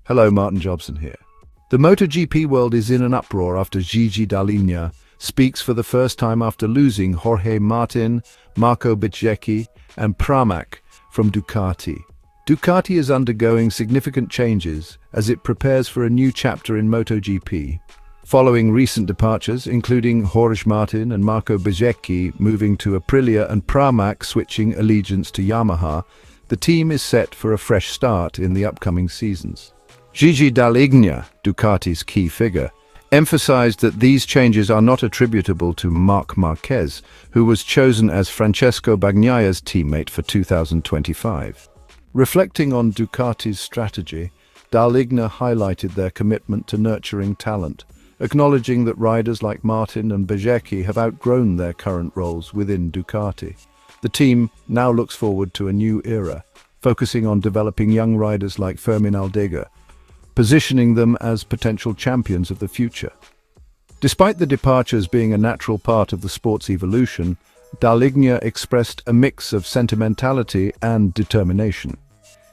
Hello, Martin Jobson here. The MotoGP world is in an uproar after Gigi Dall'Igna speaks for the first time after losing Jorge Martin, Bezzecchi and Pramac from Ducati. Ducati is undergoing significant changes as it prepares for a new chapter in MotoGP. Following recent departures, including Jorge Martin and Bezzecchi moving to Aprilia and Pramac switching allegiance to Yamaha, the team is set for a fresh start in the upcoming seasons. Gigi Dall'Igna, Ducati's key figure, emphasized that these changes are not attributable to Marc Marquez, who was chosen as Francesco Bagnaia's teammate for 2025. Reflecting on Ducati's strategy, Dall'Igna highlighted their commitment to nurturing talent, acknowledging that riders like Martin and Bezzecchi have outgrown their current roles within Ducati. The team now looks forward to a new era, focusing on developing young riders like Fermin Aldeguer, positioning them as potential champions of the future. Despite the departures being a natural part of the sport's evolution, Dall'Igna expressed a mix of sentimentality and determination.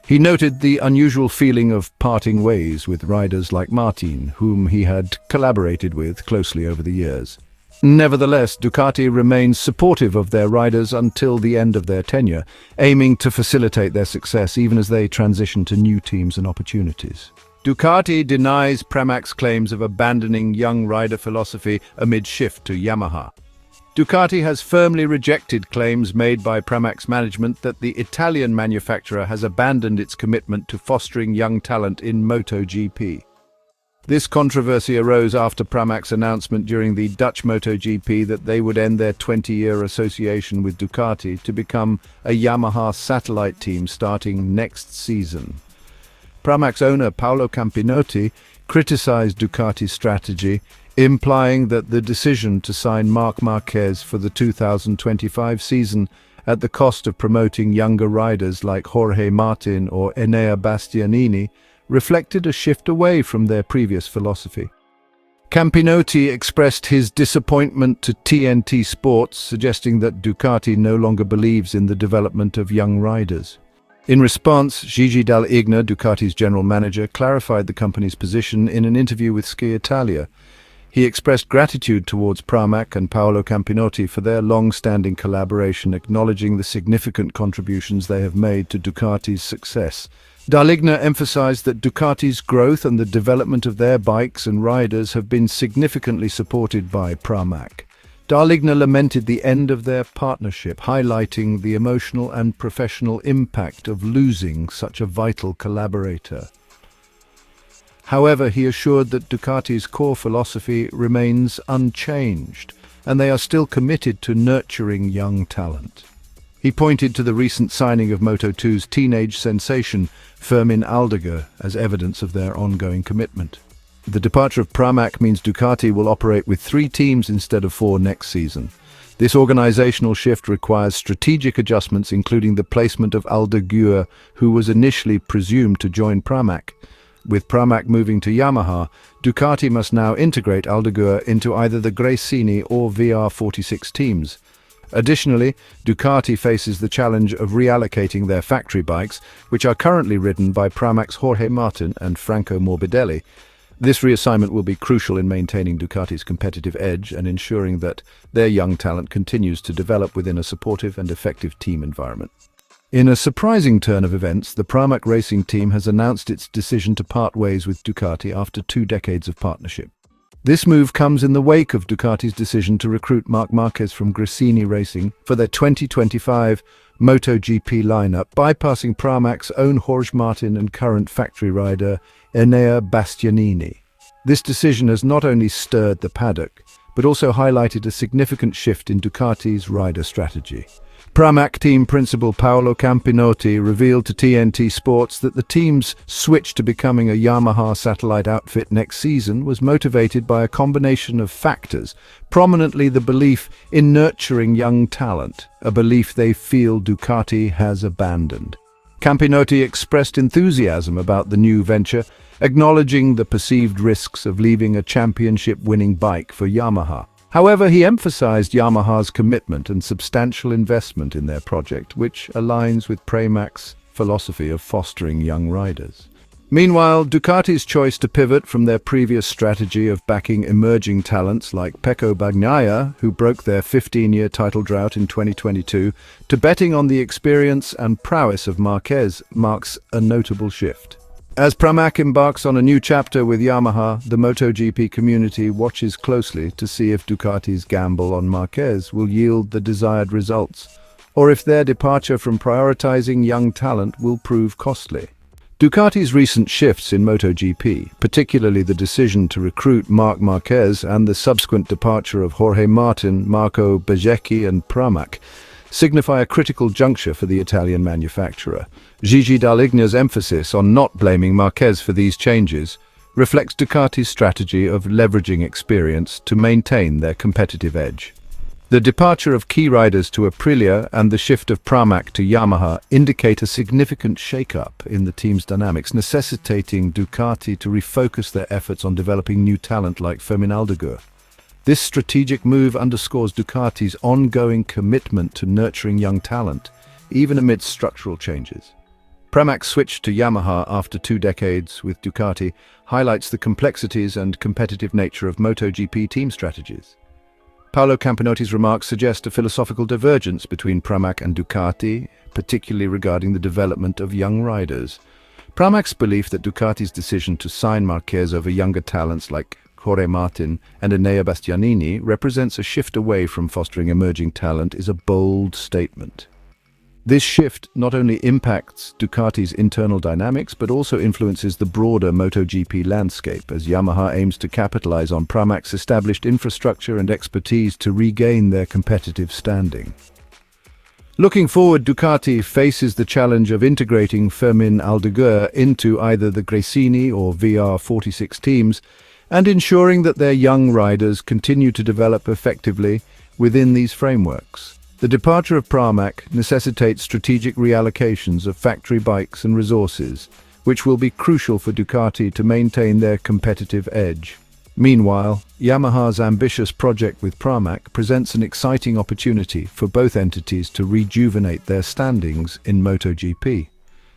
He noted the unusual feeling of parting ways with riders like Martin, whom he had collaborated with closely over the years. Nevertheless, Ducati remains supportive of their riders until the end of their tenure, aiming to facilitate their success even as they transition to new teams and opportunities. Ducati denies Pramac's claims of abandoning young rider philosophy amid shift to Yamaha. Ducati has firmly rejected claims made by Pramac's management that the Italian manufacturer has abandoned its commitment to fostering young talent in MotoGP. This controversy arose after Pramac's announcement during the Dutch MotoGP that they would end their 20-year association with Ducati to become a Yamaha satellite team starting next season. Pramac's owner Paolo Campinotti criticized Ducati's strategy, implying that the decision to sign Marc Marquez for the 2025 season at the cost of promoting younger riders like Jorge Martin or Enea Bastianini reflected a shift away from their previous philosophy. Campinotti expressed his disappointment to TNT Sports, suggesting that Ducati no longer believes in the development of young riders. In response, Gigi Dall'Igna, Ducati's general manager, clarified the company's position in an interview with Ski Italia. He expressed gratitude towards Pramac and Paolo Campinotti for their long-standing collaboration, acknowledging the significant contributions they have made to Ducati's success. Dall'Igna emphasized that Ducati's growth and the development of their bikes and riders have been significantly supported by Pramac. Dall'Igna lamented the end of their partnership, highlighting the emotional and professional impact of losing such a vital collaborator. However, he assured that Ducati's core philosophy remains unchanged, and they are still committed to nurturing young talent. He pointed to the recent signing of Moto2's teenage sensation, Fermin Aldeguer, as evidence of their ongoing commitment. The departure of Pramac means Ducati will operate with 3 teams instead of 4 next season. This organizational shift requires strategic adjustments, including the placement of Aldeguer, who was initially presumed to join Pramac. With Pramac moving to Yamaha, Ducati must now integrate Aldeguer into either the Gresini or VR46 teams. Additionally, Ducati faces the challenge of reallocating their factory bikes, which are currently ridden by Pramac's Jorge Martin and Franco Morbidelli. This reassignment will be crucial in maintaining Ducati's competitive edge and ensuring that their young talent continues to develop within a supportive and effective team environment. In a surprising turn of events, the Pramac racing team has announced its decision to part ways with Ducati after 2 decades of partnership. This move comes in the wake of Ducati's decision to recruit Marc Marquez from Gresini Racing for their 2025 MotoGP lineup, bypassing Pramac's own Jorge Martin and current factory rider Enea Bastianini. This decision has not only stirred the paddock, but also highlighted a significant shift in Ducati's rider strategy. Pramac team principal Paolo Campinotti revealed to TNT Sports that the team's switch to becoming a Yamaha satellite outfit next season was motivated by a combination of factors, prominently the belief in nurturing young talent, a belief they feel Ducati has abandoned. Campinotti expressed enthusiasm about the new venture, acknowledging the perceived risks of leaving a championship-winning bike for Yamaha. However, he emphasized Yamaha's commitment and substantial investment in their project, which aligns with Pramac's philosophy of fostering young riders. Meanwhile, Ducati's choice to pivot from their previous strategy of backing emerging talents like Pecco Bagnaia, who broke their 15-year title drought in 2022, to betting on the experience and prowess of Marquez marks a notable shift. As Pramac embarks on a new chapter with Yamaha, the MotoGP community watches closely to see if Ducati's gamble on Marquez will yield the desired results, or if their departure from prioritizing young talent will prove costly. Ducati's recent shifts in MotoGP, particularly the decision to recruit Marc Marquez and the subsequent departure of Jorge Martin, Bezzecchi and Pramac, signify a critical juncture for the Italian manufacturer. Gigi Dall'Igna's emphasis on not blaming Marquez for these changes reflects Ducati's strategy of leveraging experience to maintain their competitive edge. The departure of key riders to Aprilia and the shift of Pramac to Yamaha indicate a significant shake-up in the team's dynamics, necessitating Ducati to refocus their efforts on developing new talent like Fermin Aldeguer. This strategic move underscores Ducati's ongoing commitment to nurturing young talent, even amidst structural changes. Pramac's switch to Yamaha after 2 decades with Ducati highlights the complexities and competitive nature of MotoGP team strategies. Paolo Campanotti's remarks suggest a philosophical divergence between Pramac and Ducati, particularly regarding the development of young riders. Pramac's belief that Ducati's decision to sign Marquez over younger talents like Jorge Martin and Enea Bastianini represents a shift away from fostering emerging talent is a bold statement. This shift not only impacts Ducati's internal dynamics but also influences the broader MotoGP landscape as Yamaha aims to capitalize on Pramac's established infrastructure and expertise to regain their competitive standing. Looking forward, Ducati faces the challenge of integrating Fermin Aldeguer into either the Gresini or VR46 teams and ensuring that their young riders continue to develop effectively within these frameworks. The departure of Pramac necessitates strategic reallocations of factory bikes and resources, which will be crucial for Ducati to maintain their competitive edge. Meanwhile, Yamaha's ambitious project with Pramac presents an exciting opportunity for both entities to rejuvenate their standings in MotoGP.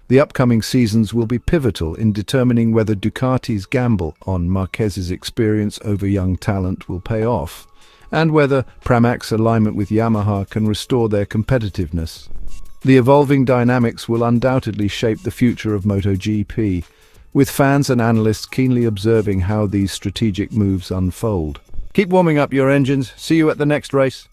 The upcoming seasons will be pivotal in determining whether Ducati's gamble on Marquez's experience over young talent will pay off, and whether Pramac's alignment with Yamaha can restore their competitiveness. The evolving dynamics will undoubtedly shape the future of MotoGP, with fans and analysts keenly observing how these strategic moves unfold. Keep warming up your engines. See you at the next race.